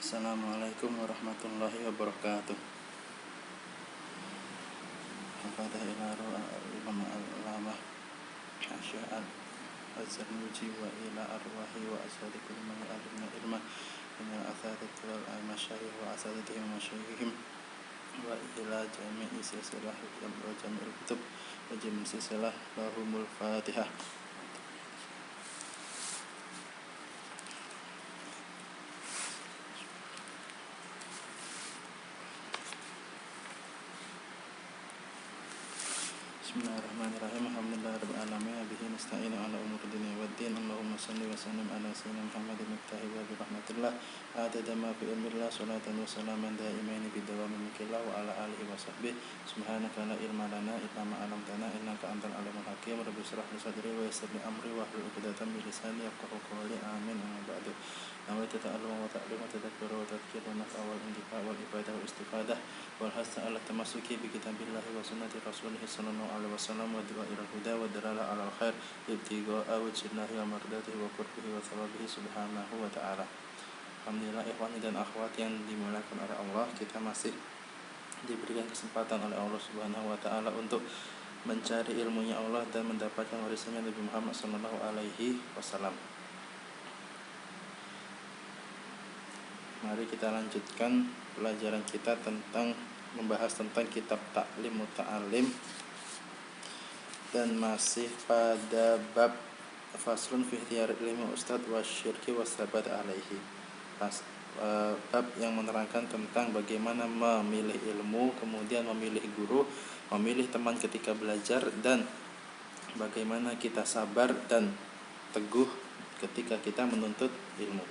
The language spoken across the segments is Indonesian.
Assalamualaikum warahmatullahi wabarakatuh. Hafadah ila Imam al-Alamah Asy'ad Az-Zarnuji wa ila arwahi wa asadi kulli man alimna ilma min al-athadat wal masyayikh wa asadatihim wa masyayikhihim wa ila jami'i silsilah wa jami'il kutub wa jami'i silsilah lahumul Fatihah. Bismillahirrahmanirrahim. Alhamdulillahirabbil alamin. Bihi nasta'inu ala umuri dunya waddin. Allahumma shalli wa sallim ala sayyidina Muhammadin miftahi wa bi rahmatillah. Adada ma fi ilmillah. Salatan wa salaman daimaini bidawami mulkillah wa ala alihi wa sahbihi. Subhanaka la ilma lana illa ma 'allamtana innaka antal alimul hakim. Rabbi shrah li sadri wa yassir li amri wahlul 'uqdatam min lisani yafqahu qawli. Amin. Amma ba'du. Nawaitu ta'alluma wa ta'lim wa tadhakkura wa tadhkir wa naf'a wal intifa' wal ibadah wa istifadah wal hasa ala tamassuki bi kitabillahi wa sunnati rasulih sallallahu alaihi wasallam wa du'a ila huda wa dalala ala al-khair ibtigha'a wajhillahi wa mardatihi wa qurbihi wa thawabihi subhanahu wa ta'ala. Alhamdulillah ikhwani dan akhwat yang dimuliakan oleh Allah, kita masih diberikan kesempatan oleh Allah Subhanahu wa ta'ala untuk mencari ilmunya Allah dan mendapatkan warisannya Nabi Muhammad sallallahu alaihi wasallam. Mari kita lanjutkan pelajaran kita tentang membahas tentang kitab Ta'lim Muta'alim dan masih pada bab faslun fi ikhtiyar ilmi ustad wasyirki wasabat alaihi. Bab yang menerangkan tentang bagaimana memilih ilmu, kemudian memilih guru, memilih teman ketika belajar, dan bagaimana kita sabar dan teguh ketika kita menuntut ilmu.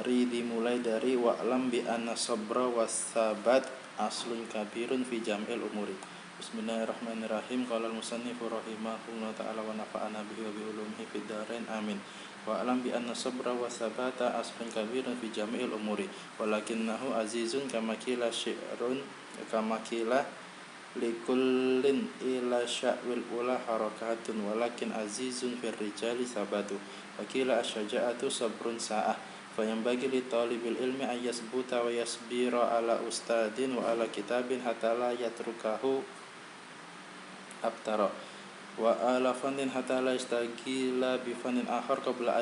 Dimulai dari wa'lam bi anna sabra was-sabat aslun kabirun fi jam'il umuri. Bismillahirrahmanirrahim. Qala al-musannifu rahimahullahu ta'ala wa nafa'ana bihi wa bi ulumihi fid dharain amin. Wa'lam bi anna sabra was-sabata aslun kabirun fi jam'il umuri walakinnahu azizun kama qila syi'run kama qila likullin ila sya'wil ula harakatun walakin azizun fir rijali sabatu wa qila asyja'atu sabrun sa'ah. Fayambagi li talibil ilmi ayyasbuta wa yasbira ala ustadin wa ala kitabin hatta la yatrukahu abtara wa ala fannin hatta la yastagila bi fannin akhar qabla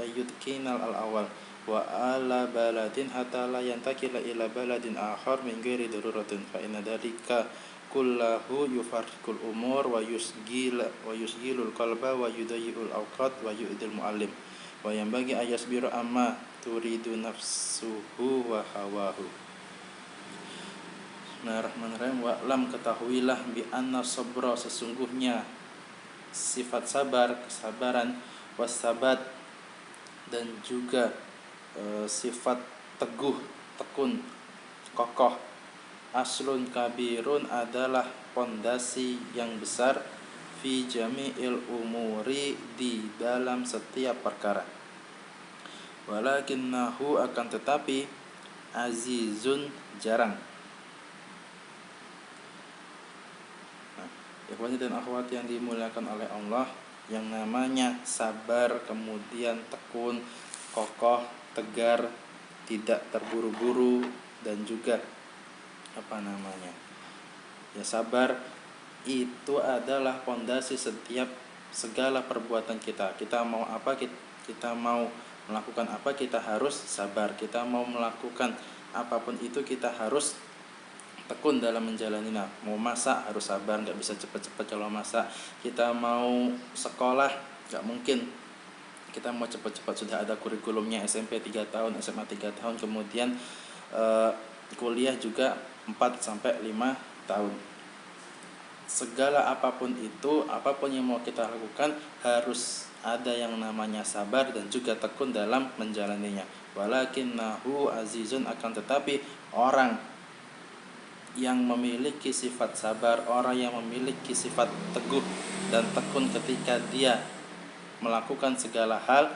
ayyutkinal al-awwal wa ala baladin hatta la yantakila ila baladin akhar min ghairi daruratin fa inna dalika kullahu yufarriqul umur wa yusgilul qalba wa yudayyi'ul awqat wa yu'dil muallim wa yanbaghi ayasbiru amma turidu nafsuhu wa hawahu. Bismillahirrahmanirrahim. Wa lam ketahuilah bi anna sabra sesungguhnya sifat sabar, kesabaran, wasabat dan juga sifat teguh, tekun, kokoh, aslun kabirun adalah pondasi yang besar fi jami'il umuri di dalam setiap perkara. Walakinnahu akan tetapi azizun jarang. Ikhwani dan akhwat yang dimuliakan oleh Allah, yang namanya sabar, kemudian tekun, kokoh, tegar, tidak terburu-buru, dan juga sabar itu adalah pondasi setiap segala perbuatan kita. Kita mau apa, kita mau melakukan apa, kita harus sabar. Kita mau melakukan apapun itu, kita harus tekun dalam menjalaninya. Mau masak harus sabar, nggak bisa cepat-cepat kalau masak. Kita mau sekolah nggak mungkin kita mau cepat-cepat, sudah ada kurikulumnya, SMP 3 tahun, SMA 3 tahun, kemudian kuliah juga 4-5 tahun. Segala apapun itu, apapun yang mau kita lakukan harus ada yang namanya sabar dan juga tekun dalam menjalaninya. Walakinnahu azizun, akan tetapi orang yang memiliki sifat sabar, orang yang memiliki sifat teguh dan tekun ketika dia melakukan segala hal,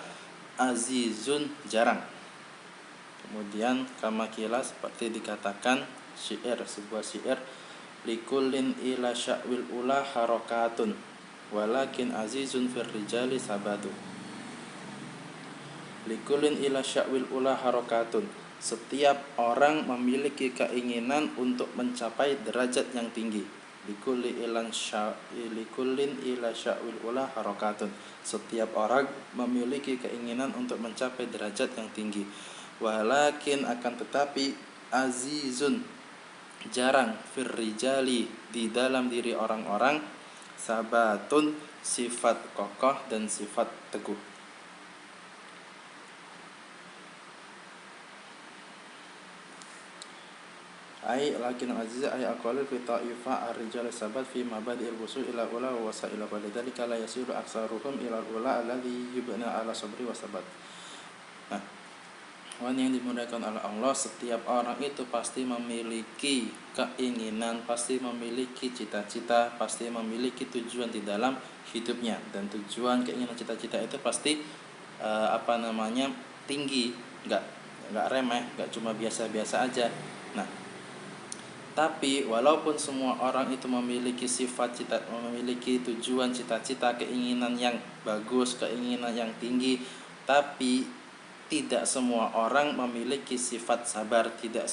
azizun jarang. Kemudian kamakila seperti dikatakan sebuah syair, likullin ila sya'wil ula harakatun walakin azizun fir rijali sabatu. Likulin ila sya'wil ula harokatun. Setiap orang memiliki keinginan untuk mencapai derajat yang tinggi. Likulin ila sya'wil ula harokatun. Setiap orang memiliki keinginan untuk mencapai derajat yang tinggi. Walakin akan tetapi azizun, jarang, firrijali, di dalam diri orang-orang, sabatun, sifat kokoh dan sifat teguh. Ai lakin aziz ay aqalul fi ta'ifa ar-rijal sabat fi mabadi'il wusul ila ula wa wasailah wa lidzalika la yasiru aktsaruhum ila ula alladhi yubna ala sabri wa sabat. Nah, yang dimuliakan oleh Allah, setiap orang itu pasti memiliki keinginan, pasti memiliki cita-cita, pasti memiliki tujuan di dalam hidupnya, dan tujuan, keinginan, cita-cita itu pasti tinggi, nggak remeh, nggak cuma biasa-biasa aja. Nah, tapi walaupun semua orang itu memiliki memiliki tujuan, cita-cita, keinginan yang bagus, keinginan yang tinggi, tapi tidak semua orang memiliki sifat sabar, tidak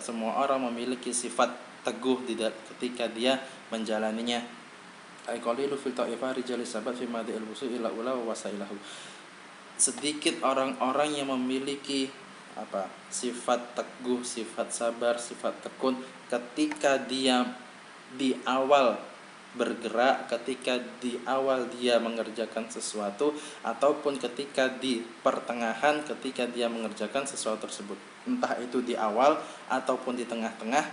semua orang memiliki sifat teguh ketika dia menjalaninya. Aiqalilu fil ta'ifah rijali sabat fi madi'il wusul ila ula wa wasailahu. Sedikit orang-orang yang memiliki sifat teguh, sifat sabar, sifat tekun ketika dia di awal bergerak, ketika di awal dia mengerjakan sesuatu, ataupun ketika di pertengahan ketika dia mengerjakan sesuatu tersebut. Entah itu di awal ataupun di tengah-tengah,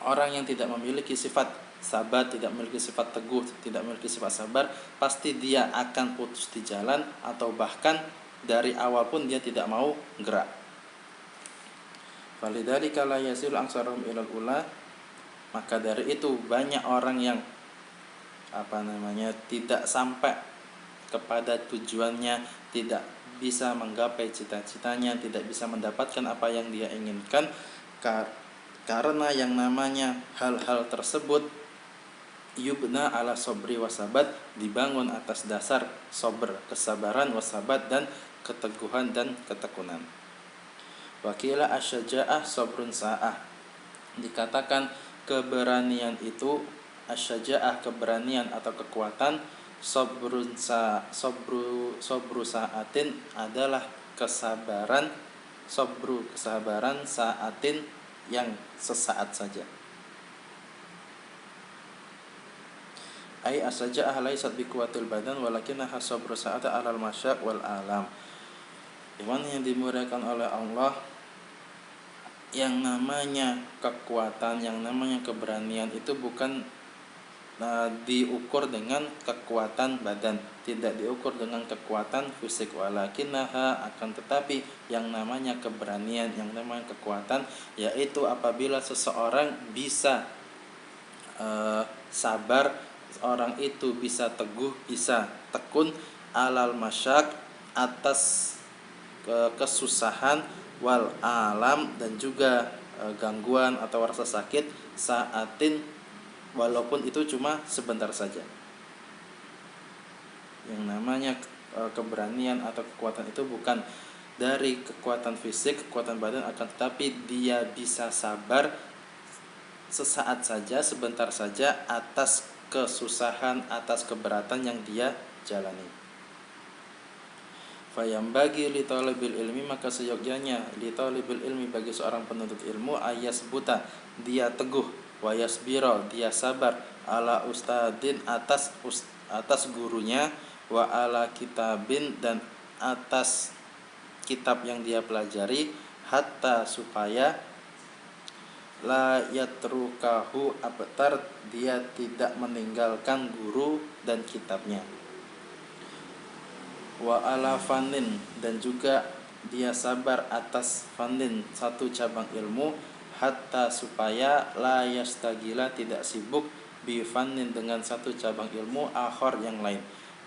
orang yang tidak memiliki sifat sabar, tidak memiliki sifat teguh, tidak memiliki sifat sabar, pasti dia akan putus di jalan, atau bahkan dari awal pun dia tidak mau gerak. Falidzalika la yasil angsarum ilal ula. Maka dari itu banyak orang yang tidak sampai kepada tujuannya, tidak bisa menggapai cita-citanya, tidak bisa mendapatkan apa yang dia inginkan, karena yang namanya hal-hal tersebut yubna ala sobri wasabat, dibangun atas dasar sober, kesabaran, wasabat, dan keteguhan dan ketekunan. Wakila asyaja'ah sobrun sa'ah. Dikatakan keberanian itu, asyaja'ah keberanian atau kekuatan, sobru sa'atin adalah kesabaran, kesabaran sa'atin yang sesaat saja. Ai asyaja'ah laysat biquwatil badan walakinnaha sobru sa'ata alal masyak wal alam. Iman yang dimuliakan oleh Allah, yang namanya kekuatan, yang namanya keberanian itu bukan diukur dengan kekuatan badan, tidak diukur dengan kekuatan fisik, walakinnaha, akan tetapi yang namanya keberanian, yang namanya kekuatan, yaitu apabila seseorang bisa sabar, seorang itu bisa teguh, bisa tekun, alal masyak, atas kesusahan, wal alam, dan juga gangguan atau rasa sakit, saatin, walaupun itu cuma sebentar saja. Yang namanya keberanian atau kekuatan itu bukan dari kekuatan fisik, kekuatan badan, akan tetapi dia bisa sabar sesaat saja, sebentar saja, atas kesusahan, atas keberatan yang dia jalani. Fayambagi li talibil ilmi, maka seyogyanya li talibil ilmi, bagi seorang penuntut ilmu, ayas buta, dia teguh, wayasbiro, dia sabar, ala ustadin, atas gurunya, wa ala kitabin, dan atas kitab yang dia pelajari, hatta supaya la yatrukahu abtar, dia tidak meninggalkan guru dan kitabnya. Wa ala fanin, dan juga dia sabar atas fanin, satu cabang ilmu, hatta supaya la yastagila, tidak sibuk, bi fanin, dengan satu cabang ilmu, akhar, yang lain,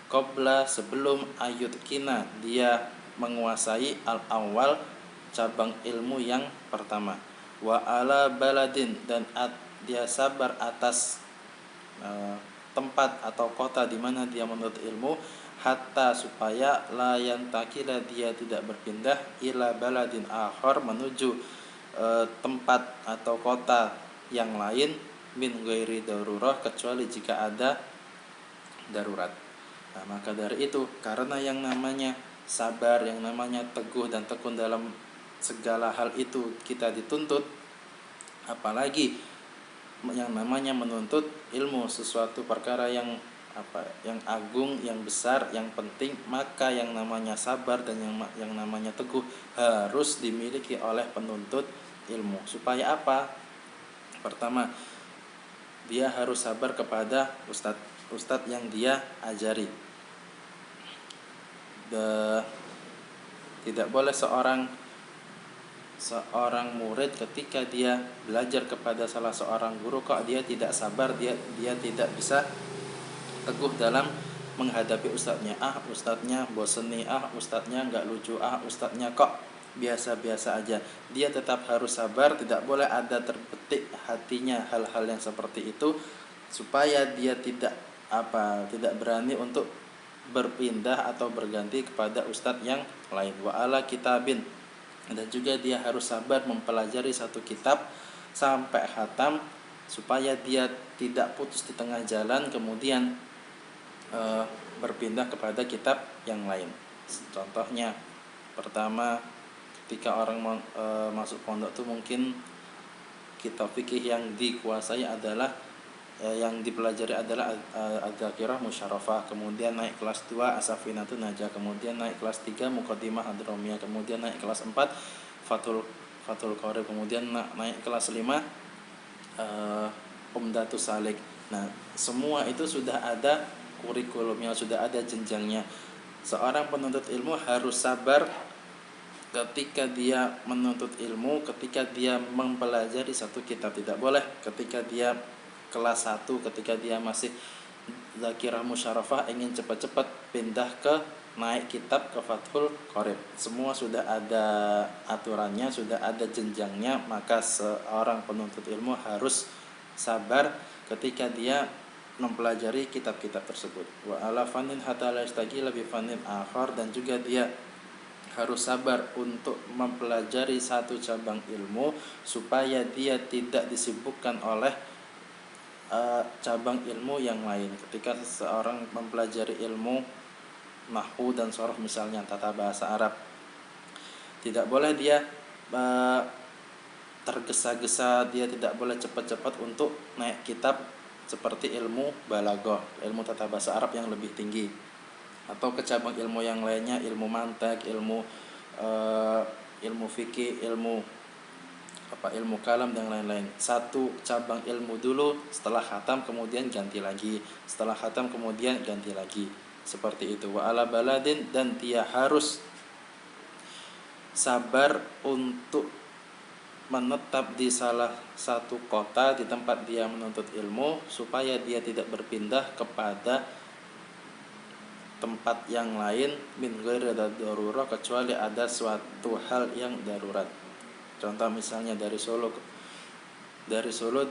qabla, sebelum, ayut kina, dia menguasai al awal, cabang ilmu yang pertama. Wa ala baladin, dan dia sabar atas tempat atau kota di mana dia menuntut ilmu, hatta supaya la yantakila dia tidak berpindah ila baladin akhar menuju tempat atau kota yang lain min ghairi darurah kecuali jika ada darurat. Nah, maka dari itu karena yang namanya sabar, yang namanya teguh dan tekun dalam segala hal itu kita dituntut, apalagi yang namanya menuntut ilmu, sesuatu perkara yang yang agung, yang besar, yang penting, maka yang namanya sabar dan yang namanya teguh harus dimiliki oleh penuntut ilmu. Supaya apa? Pertama, dia harus sabar kepada ustadz yang dia ajari. Tidak boleh seorang murid ketika dia belajar kepada salah seorang guru kok dia tidak sabar, dia tidak bisa teguh dalam menghadapi ustadznya. Ustadznya bosen nih, ustadznya nggak lucu, ustadznya kok biasa-biasa aja. Dia tetap harus sabar, tidak boleh ada terbetik hatinya hal-hal yang seperti itu, supaya dia tidak berani untuk berpindah atau berganti kepada ustadz yang lain. Wa ala kitabin, dan juga dia harus sabar mempelajari satu kitab sampai khatam, supaya dia tidak putus di tengah jalan kemudian berpindah kepada kitab yang lain. Contohnya, pertama, ketika orang masuk pondok itu mungkin kitab fikih yang dikuasai adalah yang dipelajari adalah Adzakirah Musyarrafah, kemudian naik kelas 2 As-Safinatun Najah, kemudian naik kelas 3 Muqaddimah Hadramiyah, kemudian naik kelas 4 Fathul Qorib, kemudian naik kelas 5 Umdatus Salik. Nah, semua itu sudah ada kurikulumnya, sudah ada jenjangnya. Seorang penuntut ilmu harus sabar ketika dia menuntut ilmu, ketika dia mempelajari satu kitab. Tidak boleh ketika dia kelas 1, ketika dia masih Dzakirah Musyarrafah ingin cepat-cepat pindah ke naik kitab ke Fathul Qorib. Semua sudah ada aturannya, sudah ada jenjangnya. Maka seorang penuntut ilmu harus sabar ketika dia mempelajari kitab-kitab tersebut. Wa ala fanin hatta la yastaqila bi fanin akhar, dan juga dia harus sabar untuk mempelajari satu cabang ilmu supaya dia tidak disibukkan oleh cabang ilmu yang lain. Ketika seseorang mempelajari ilmu nahwu dan sharh, misalnya tata bahasa Arab, tidak boleh dia tergesa-gesa, dia tidak boleh cepat-cepat untuk naik kitab seperti ilmu balaghah, ilmu tata bahasa Arab yang lebih tinggi, atau ke cabang ilmu yang lainnya, ilmu mantek, ilmu fikih, ilmu kalam dan lain-lain. Satu cabang ilmu dulu, setelah khatam kemudian ganti lagi, setelah khatam kemudian ganti lagi, seperti itu. Wa ala baladin, dan dia harus sabar untuk menetap di salah satu kota di tempat dia menuntut ilmu, supaya dia tidak berpindah kepada tempat yang lain min ghairi darurah, kecuali ada suatu hal yang darurat. Contoh misalnya dari Solo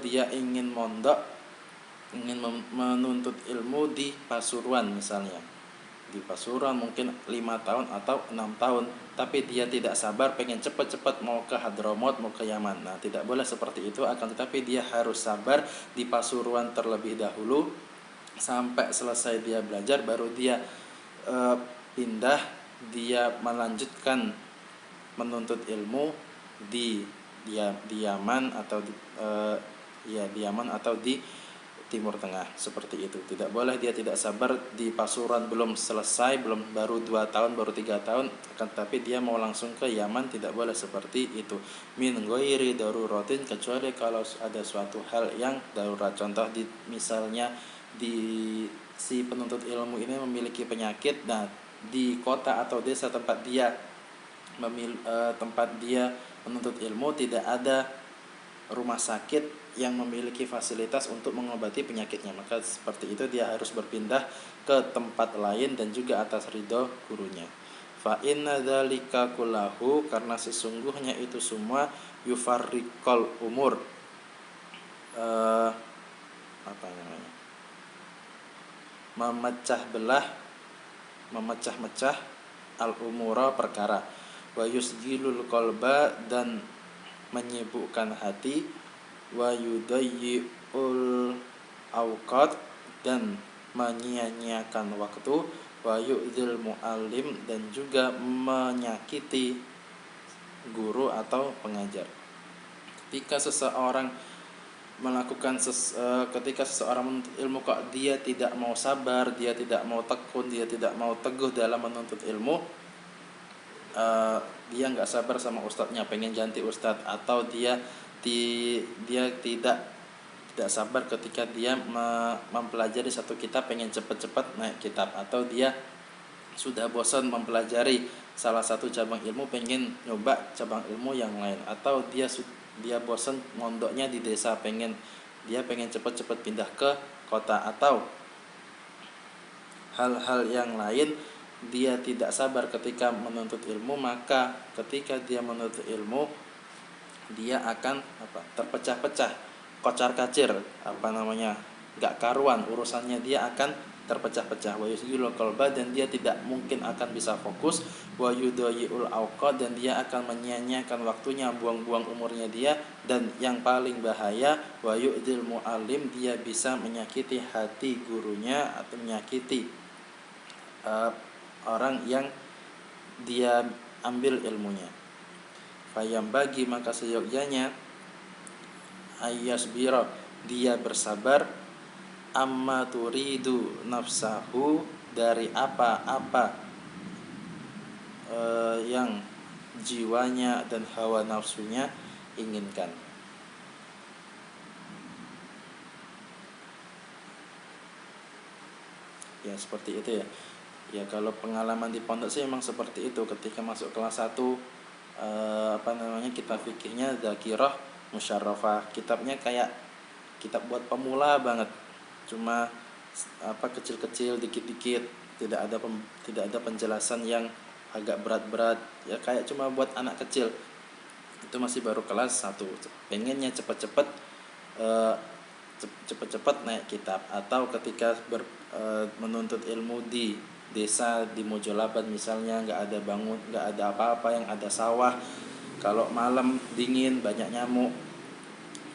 dia ingin mondok, ingin menuntut ilmu di Pasuruan misalnya. Di Pasuruan mungkin 5 tahun atau 6 tahun, tapi dia tidak sabar, pengen cepat-cepat mau ke Hadramaut, mau ke Yaman. Nah, tidak boleh seperti itu, akan tetapi dia harus sabar di Pasuruan terlebih dahulu sampai selesai dia belajar, baru dia pindah, dia melanjutkan menuntut ilmu di Yaman atau di Yaman atau di Timur Tengah, seperti itu. Tidak boleh dia tidak sabar di Pasuruan, belum selesai, baru 2 tahun, baru 3 tahun, akan tetapi dia mau langsung ke Yaman. Tidak boleh seperti itu. Min ghairi daruratin, kecuali kalau ada suatu hal yang darurat. Contoh misalnya si penuntut ilmu ini memiliki penyakit. Nah, di kota atau desa tempat dia menuntut ilmu tidak ada rumah sakit yang memiliki fasilitas untuk mengobati penyakitnya, maka seperti itu dia harus berpindah ke tempat lain dan juga atas ridho gurunya. Fa inna dzalika kullahu, karena sesungguhnya itu semua yufarriqal umur, memecah belah memecah-mecah al-umura perkara, wa yusjilul qalba dan menyibukkan hati, wa yudayyi'ul awqat dan menyia-nyiakan waktu, wa yu'dzil muallim dan juga menyakiti guru atau pengajar. Ketika seseorang ketika seseorang menuntut ilmu kok dia tidak mau sabar, dia tidak mau tekun, dia tidak mau teguh dalam menuntut ilmu, dia nggak sabar sama ustadznya, pengen ganti ustadz, atau dia tidak sabar ketika dia mempelajari satu kitab, pengen cepat-cepat naik kitab, atau dia sudah bosan mempelajari salah satu cabang ilmu, pengen nyoba cabang ilmu yang lain, atau dia bosan mondoknya di desa, pengen cepat-cepat pindah ke kota, atau hal-hal yang lain. Dia tidak sabar ketika menuntut ilmu, maka ketika dia menuntut ilmu dia akan terpecah-pecah, kocar-kacir, gak karuan urusannya, dia akan terpecah-pecah. Wa yusjilul qalba dan dia tidak mungkin akan bisa fokus, wa yudayyi'ul awqat dan dia akan menyia-nyiakan waktunya, buang-buang umurnya dia, dan yang paling bahaya wa yu'dil muallim, dia bisa menyakiti hati gurunya atau menyakiti orang yang dia ambil ilmunya. Fayam bagi maka seyogyanya ayyasbira, dia bersabar, amma turidu nafsahu, dari apa-apa yang jiwanya dan hawa nafsunya inginkan. Ya seperti itu ya. Ya kalau pengalaman di pondok sih memang seperti itu. Ketika masuk kelas 1 kitab fikihnya Dzakirah Musyarrafah, kitabnya kayak kitab buat pemula banget, cuma kecil-kecil, dikit-dikit, tidak ada penjelasan yang agak berat-berat, ya kayak cuma buat anak kecil. Itu masih baru kelas 1, pengennya cepat-cepat naik kitab. Atau ketika menuntut ilmu di desa, di Mojolaban misalnya, nggak ada apa-apa, yang ada sawah, kalau malam dingin banyak nyamuk,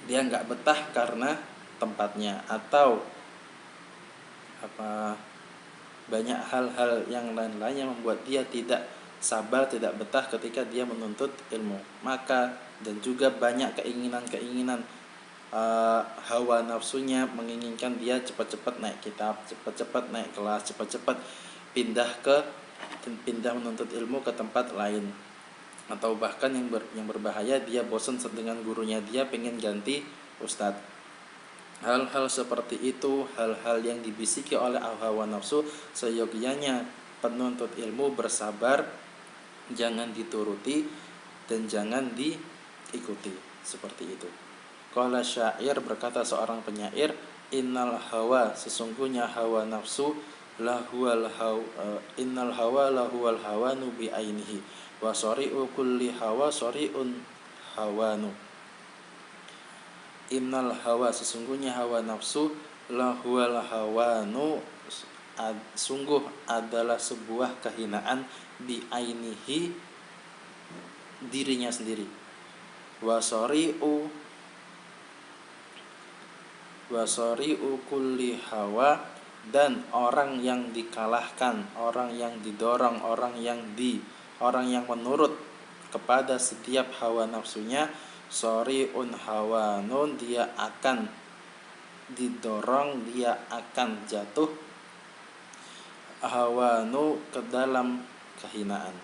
dia nggak betah karena tempatnya, atau banyak hal-hal yang lain-lain yang membuat dia tidak sabar, tidak betah ketika dia menuntut ilmu. Maka dan juga banyak keinginan hawa nafsunya menginginkan dia cepat-cepat naik kitab, cepat-cepat naik kelas, cepat-cepat pindah menuntut ilmu ke tempat lain. Atau bahkan yang berbahaya, dia bosan dengan gurunya, dia pengen ganti ustadz. Hal-hal seperti itu, hal-hal yang dibisiki oleh hawa nafsu, seyogyanya penuntut ilmu bersabar, jangan dituruti dan jangan diikuti. Seperti itu. Qala syair, berkata seorang penyair, innal hawa, sesungguhnya hawa nafsu, innal hawa lahuwal hawanu bi ainihi, wa sari'u kulli hawa sari'un hawanu. Innal hawa, sesungguhnya hawa nafsu, lahuwal hawanu, sungguh adalah sebuah kehinaan, bi ainihi, dirinya sendiri. Wa sari'u kulli hawa, dan orang yang dikalahkan, orang yang didorong, orang yang menurut kepada setiap hawa nafsunya, sari'un hawanun, dia akan didorong, dia akan jatuh, hawanu, ke dalam kehinaan.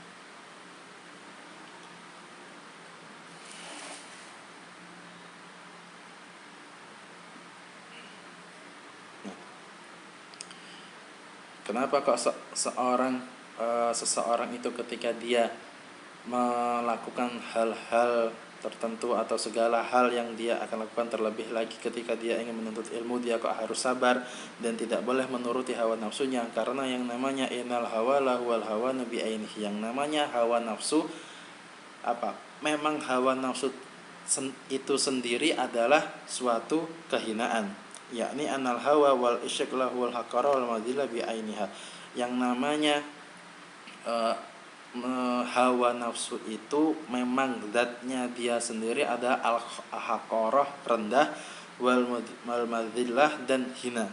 Kenapa kok seseorang itu ketika dia melakukan hal-hal tertentu atau segala hal yang dia akan lakukan, terlebih lagi ketika dia ingin menuntut ilmu, dia kok harus sabar dan tidak boleh menuruti hawa nafsunya? Karena yang namanya innal hawa lahuwal hawanu bi ainihi, yang namanya hawa nafsu memang hawa nafsu itu sendiri adalah suatu kehinaan, yakni anal hawa wal isyq lahu wal haqara wal madilla bi ainiha. Yang namanya eh, hawa nafsu itu memang zatnya dia sendiri ada al-haqarah, rendah, wal madhillah, dan hina.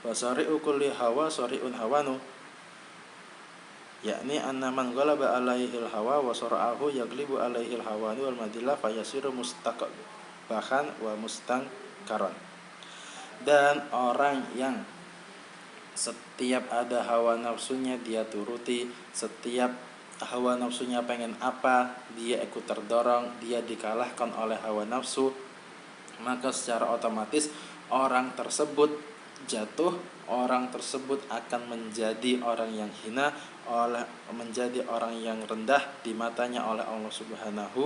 Wa sari'u kulli hawa sari'un hawanu, yakni anna man ghalaba alaihil hawa wa sara'ahu yaglibu alaihil hawanu wal madhillah fayasiru mustaqbahan wa mustangkaran. Dan orang yang setiap ada hawa nafsunya dia turuti, setiap hawa nafsunya pengen apa dia ikut terdorong, dia dikalahkan oleh hawa nafsu, maka secara otomatis orang tersebut jatuh, orang tersebut akan menjadi orang yang hina, menjadi orang yang rendah di matanya oleh Allah Subhanahu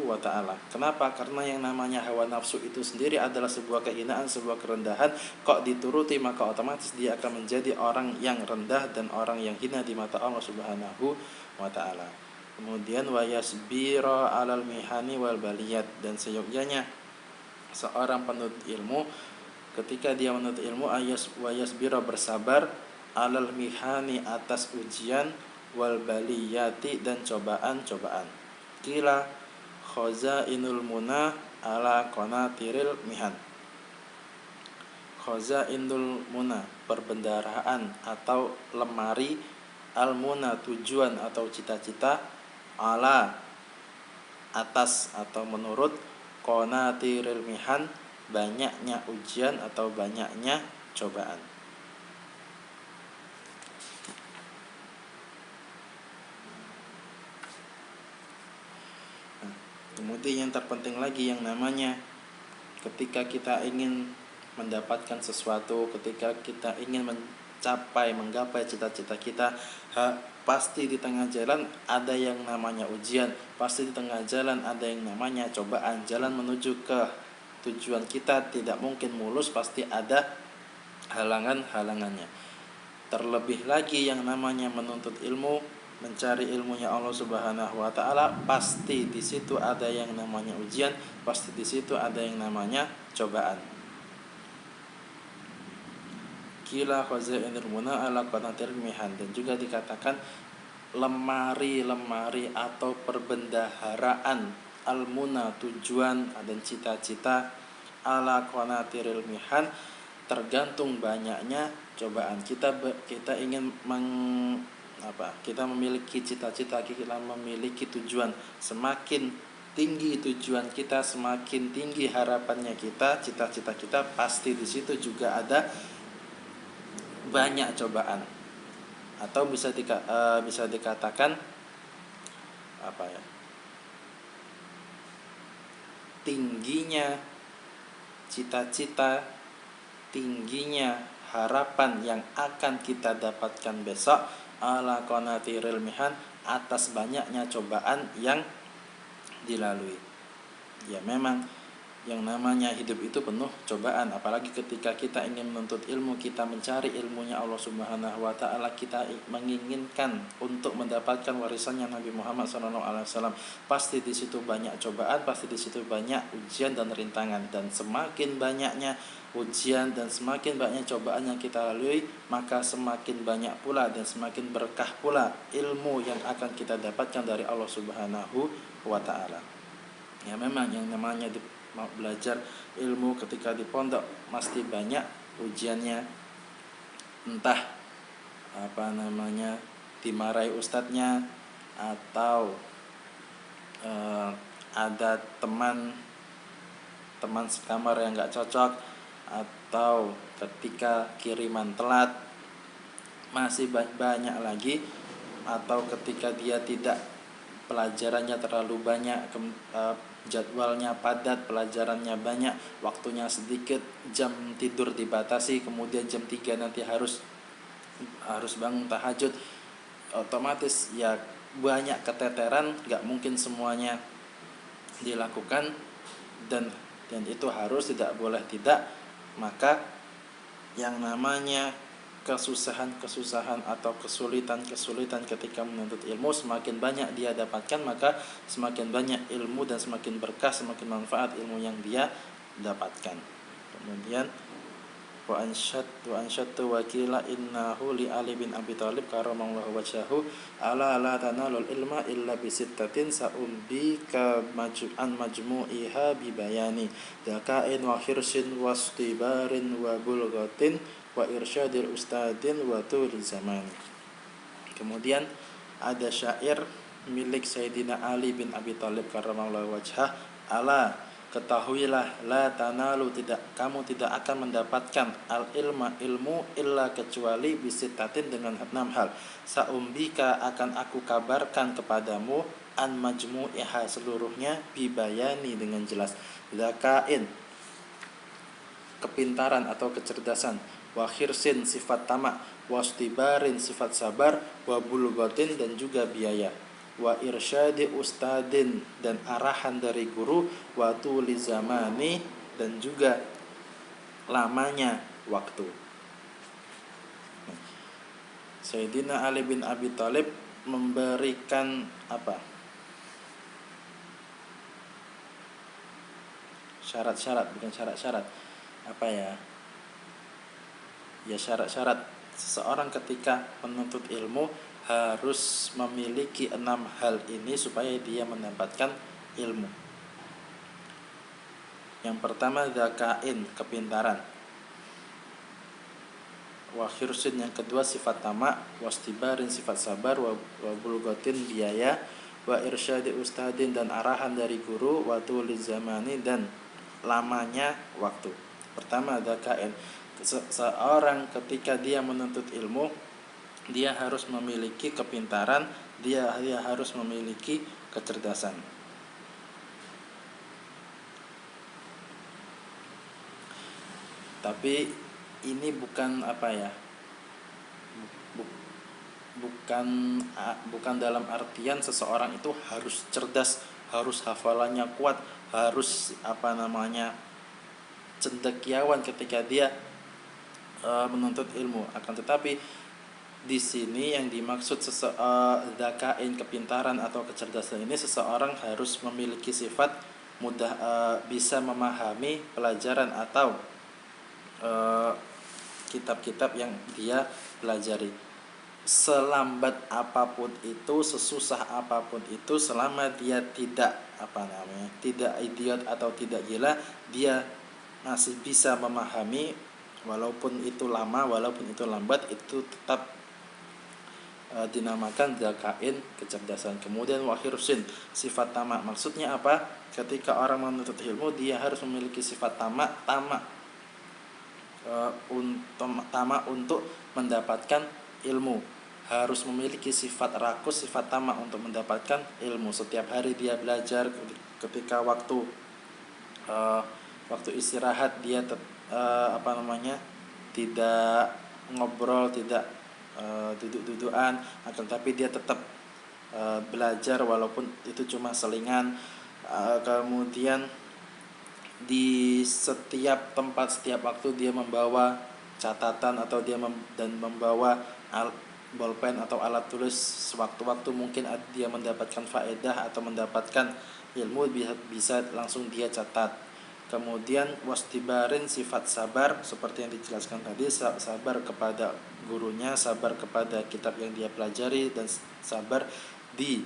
wa ta'ala. Kenapa? Karena yang namanya hawa nafsu itu sendiri adalah sebuah kehinaan, sebuah kerendahan. Kok dituruti maka otomatis dia akan menjadi orang yang rendah dan orang yang hina di mata Allah Subhanahu wa ta'ala. Kemudian wa yasbira 'alal mihani wal baliyat, dan seyogyanya seorang penuntut ilmu ketika dia menuntut ilmu wa yasbira bersabar 'alal mihani atas ujian, wal baliyati dan cobaan-cobaan. Kila khazainul muna ala qanatiril mihan. Khazainul muna perbendaharaan atau lemari, al muna tujuan atau cita-cita, ala atas atau menurut, qanatiril mihan banyaknya ujian atau banyaknya cobaan. Kemudian yang terpenting lagi yang namanya ketika kita ingin mendapatkan sesuatu, ketika kita ingin menggapai cita-cita kita, pasti di tengah jalan ada yang namanya ujian, pasti di tengah jalan ada yang namanya cobaan. Jalan menuju ke tujuan kita tidak mungkin mulus, pasti ada halangan-halangannya. Terlebih lagi yang namanya menuntut ilmu, mencari ilmunya Allah Subhanahu wa ta'ala, pasti di situ ada yang namanya ujian, pasti di situ ada yang namanya cobaan. Kila khazainul muna ala qanatiril mihan, dan juga dikatakan lemari-lemari atau perbendaharaan al-muna tujuan dan cita-cita, ala qanatiril mihan tergantung banyaknya cobaan. Kita ingin kita memiliki cita-cita, kita memiliki tujuan. Semakin tinggi tujuan kita, semakin tinggi harapannya kita, cita-cita kita, pasti di situ juga ada banyak cobaan. Atau bisa dikatakan tingginya cita-cita, tingginya harapan yang akan kita dapatkan besok ala qanatiril mihan atas banyaknya cobaan yang dilalui. Ya memang yang namanya hidup itu penuh cobaan, apalagi ketika kita ingin menuntut ilmu, kita mencari ilmunya Allah Subhanahu wa ta'ala, kita menginginkan untuk mendapatkan warisannya Nabi Muhammad SAW. Pasti di situ banyak cobaan, pasti di situ banyak ujian dan rintangan, dan semakin banyaknya ujian dan semakin banyak cobaan yang kita lalui, maka semakin banyak pula dan semakin berkah pula ilmu yang akan kita dapatkan dari Allah Subhanahu wa ta'ala. Ya memang yang namanya mau belajar ilmu ketika di pondok pasti banyak ujiannya, entah dimarahi ustadznya, atau ada teman sekamar yang gak cocok, atau ketika kiriman telat, masih banyak lagi, atau ketika dia tidak pelajarannya terlalu banyak, jadwalnya padat, pelajarannya banyak, waktunya sedikit, jam tidur dibatasi, kemudian jam 3 nanti harus bangun tahajud, otomatis ya banyak keteteran, gak mungkin semuanya dilakukan, dan itu harus, tidak boleh tidak. Maka yang namanya kesusahan atau kesulitan ketika menuntut ilmu, semakin banyak dia dapatkan, maka semakin banyak ilmu dan semakin berkah, semakin manfaat ilmu yang dia dapatkan. Kemudian wa ansyadtu wakila innahu li Ali bin Abi Thalib karamallahu wajhahu ala la tanalul ilma illa bisittatin sa'umbi an majmu'iha bibayani dakain wa khirsin wastibarin wa bulghatin wa irsyadil ustadin wa tuli zaman. Kemudian ada syair milik Sayyidina Ali bin Abi Thalib karamallahu wajhah, ala ketahuilah la tanalu kamu tidak akan mendapatkan al ilmu illa kecuali bisitatin dengan 6 hal. Saumbika akan aku kabarkan kepadamu an majmu'iha seluruhnya bibayani dengan jelas. Zakain kepintaran atau kecerdasan, wa khirsin sifat tamak, wastibarin sifat sabar, wa bulgotin dan juga biaya, wa irsyadi ustadin dan arahan dari guru, wa tuli zamani dan juga lamanya waktu. Sayyidina Ali bin Abi Thalib memberikan apa? Syarat-syarat, bukan syarat-syarat. Apa ya? Ya syarat-syarat seseorang ketika menuntut ilmu harus memiliki 6 hal ini supaya dia mendapatkan ilmu. Yang pertama zakain, kepintaran. Wa khirsin, yang kedua sifat tamak, wastibarin sifat sabar, wa bulgotin biaya, wa irsyadi ustadin dan arahan dari guru, wa tuliz zamani dan lamanya waktu. Pertama zakain, seorang ketika dia menuntut ilmu dia harus memiliki kepintaran, dia harus memiliki kecerdasan. Tapi ini bukan apa ya? Bukan dalam artian seseorang itu harus cerdas, harus hafalannya kuat, harus cendekiawan ketika dia menuntut ilmu. Akan tetapi di sini yang dimaksud zakain, kepintaran atau kecerdasan ini seseorang harus memiliki sifat mudah bisa memahami pelajaran atau kitab-kitab yang dia pelajari. Selambat apapun itu, sesusah apapun itu, selama dia tidak idiot atau tidak gila, dia masih bisa memahami, walaupun itu lama, walaupun itu lambat, itu tetap dinamakan zakain, kecerdasan. Kemudian wa khirsin, sifat tamak. Maksudnya apa? Ketika orang menuntut ilmu dia harus memiliki sifat tamak untuk mendapatkan ilmu. Harus memiliki sifat rakus, sifat tamak untuk mendapatkan ilmu. Setiap hari dia belajar, ketika waktu istirahat dia tidak ngobrol, tidak duduk-dudukan, akan tapi dia tetap belajar walaupun itu cuma selingan. Kemudian di setiap tempat, setiap waktu dia membawa catatan atau dia membawa bolpen atau alat tulis. Sewaktu-waktu mungkin dia mendapatkan faedah atau mendapatkan ilmu, bisa langsung dia catat. Kemudian wastibarin, sifat sabar seperti yang dijelaskan tadi, sabar kepada gurunya, sabar kepada kitab yang dia pelajari, dan sabar di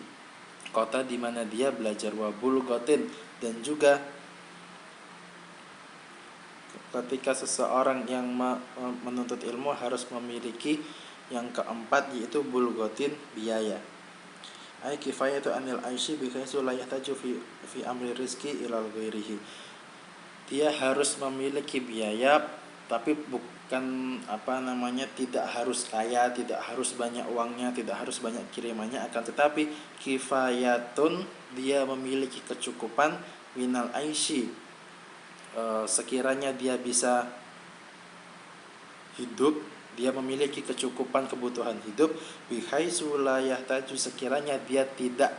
kota di mana dia belajar. Wa bulghatin, dan juga ketika seseorang yang menuntut ilmu harus memiliki yang keempat, yaitu bulghatin, biaya. Ai kifayatu anil aishi bi kaisu la yahtaju fi amri rizqi ila ghairihi. Dia harus memiliki biaya, tapi bukan tidak harus kaya, tidak harus banyak uangnya, tidak harus banyak kirimannya, akan tetapi kifayatun, dia memiliki kecukupan, minal aishi, sekiranya dia bisa hidup, dia memiliki kecukupan kebutuhan hidup, bihaitsu la yahtaju, sekiranya dia tidak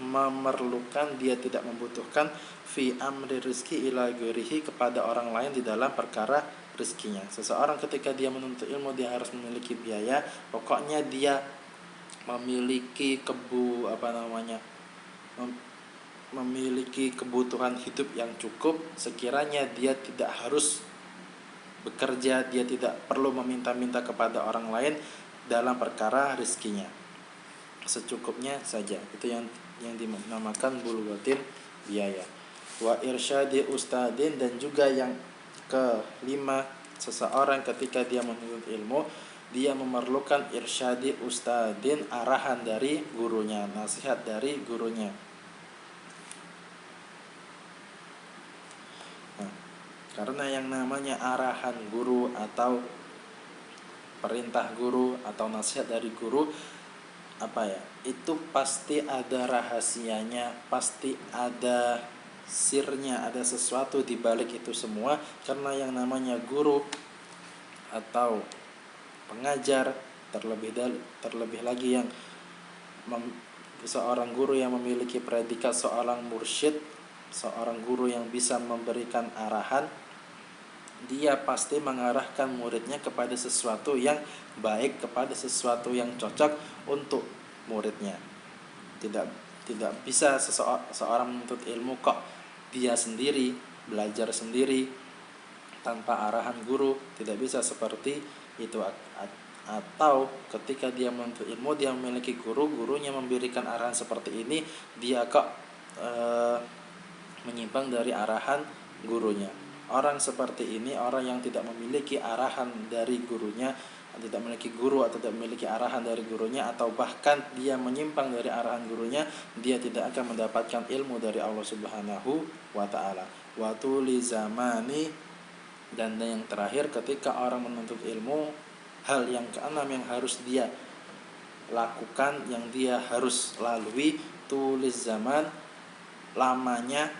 memerlukan, dia tidak membutuhkan, fi amri rizki ila ghairihi, kepada orang lain di dalam perkara rezekinya. Seseorang ketika dia menuntut ilmu dia harus memiliki biaya, pokoknya dia memiliki memiliki kebutuhan hidup yang cukup, sekiranya dia tidak harus bekerja, dia tidak perlu meminta-minta kepada orang lain dalam perkara rezekinya. Secukupnya saja. Itu yang dinamakan bulughatil biaya. Wa irsyadi ustadin, dan juga yang kelima, seseorang ketika dia menuntut ilmu, dia memerlukan irsyadi ustadin, arahan dari gurunya, nasihat dari gurunya. Nah, karena yang namanya arahan guru atau perintah guru atau nasihat dari guru, itu pasti ada rahasianya, pasti ada sirnya, ada sesuatu di balik itu semua. Karena yang namanya guru atau pengajar, terlebih lagi yang seorang guru yang memiliki predikat seorang mursyid, seorang guru yang bisa memberikan arahan, dia pasti mengarahkan muridnya kepada sesuatu yang baik, kepada sesuatu yang cocok untuk muridnya. Tidak bisa seorang menuntut ilmu kok dia sendiri, belajar sendiri tanpa arahan guru. Tidak bisa seperti itu. Atau ketika dia menuntut ilmu, dia memiliki guru, gurunya memberikan arahan seperti ini, dia kok menyimpang dari arahan gurunya. Orang seperti ini, orang yang tidak memiliki arahan dari gurunya, tidak memiliki guru atau tidak memiliki arahan dari gurunya, atau bahkan dia menyimpang dari arahan gurunya, dia tidak akan mendapatkan ilmu dari Allah Subhanahu wa taala. Wa tuli zamani, dan yang terakhir, ketika orang menuntut ilmu, hal yang keenam yang harus dia lakukan, yang dia harus lalui, tulis zaman, lamanya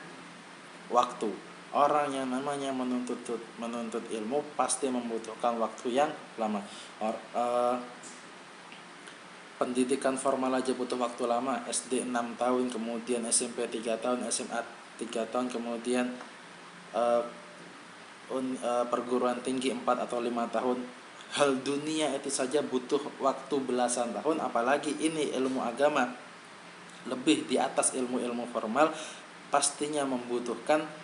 waktu. Orang yang namanya menuntut ilmu pasti membutuhkan waktu yang lama. Pendidikan formal aja butuh waktu lama. SD 6 tahun, kemudian SMP 3 tahun, SMA 3 tahun, kemudian perguruan tinggi 4 atau 5 tahun. Hal dunia itu saja butuh waktu belasan tahun, apalagi ini ilmu agama, lebih di atas ilmu-ilmu formal, pastinya membutuhkan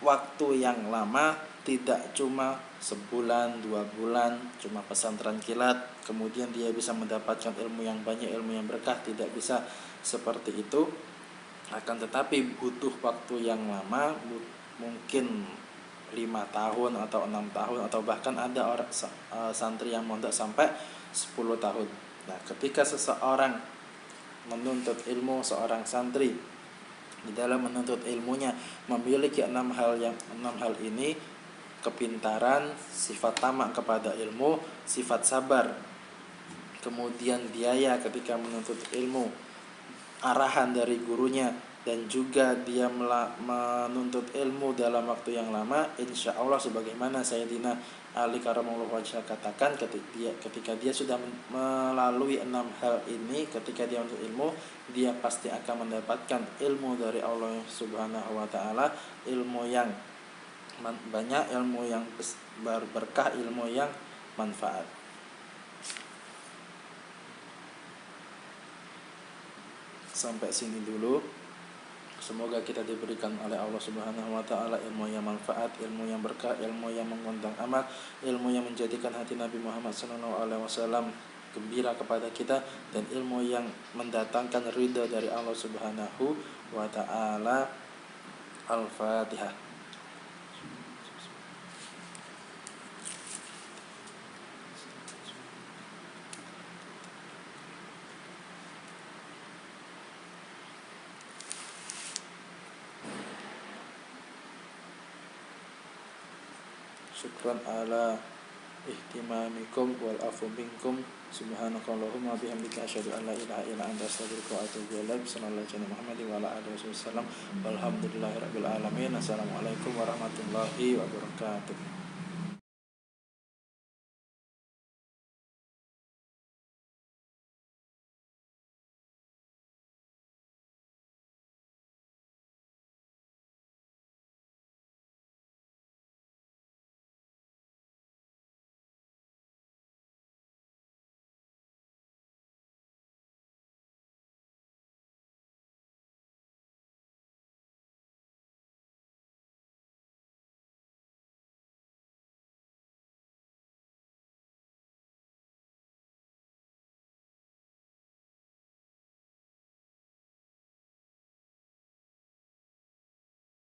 waktu yang lama. Tidak cuma sebulan, 2 bulan, cuma pesantren kilat kemudian dia bisa mendapatkan ilmu yang banyak, ilmu yang berkah. Tidak bisa seperti itu. Akan tetapi butuh waktu yang lama, mungkin 5 tahun atau 6 tahun, atau bahkan ada orang santri yang mondok sampai 10 tahun. Nah, ketika seseorang menuntut ilmu, seorang santri di dalam menuntut ilmunya memiliki 6 hal ini: kepintaran, sifat tamak kepada ilmu, sifat sabar, kemudian biaya ketika menuntut ilmu, arahan dari gurunya, dan juga dia menuntut ilmu dalam waktu yang lama. Insya Allah sebagaimana Sayyidina Ali Karamullah Wajah katakan, ketika dia sudah melalui 6 hal ini, ketika dia menuntut ilmu, dia pasti akan mendapatkan ilmu dari Allah Subhanahu wa taala, ilmu yang banyak, ilmu yang berkah, ilmu yang manfaat. Sampai sini dulu. Semoga kita diberikan oleh Allah Subhanahu wa taala ilmu yang manfaat, ilmu yang berkah, ilmu yang mengundang amal, ilmu yang menjadikan hati Nabi Muhammad SAW gembira kepada kita, dan ilmu yang mendatangkan ridha dari Allah Subhanahu wa taala. Al-Fatihah. Syukran ala ihtimamikum wal afu minkum. Subhanakallahumma bihamdika asyhadu an la ilaha illa anta astaghfiruka wa atubu ilaik. Sallallahu alaihi Muhammadin wa ala alihi wasallam. Walhamdulillahirabbil alamin. Assalamualaikum warahmatullahi wabarakatuh.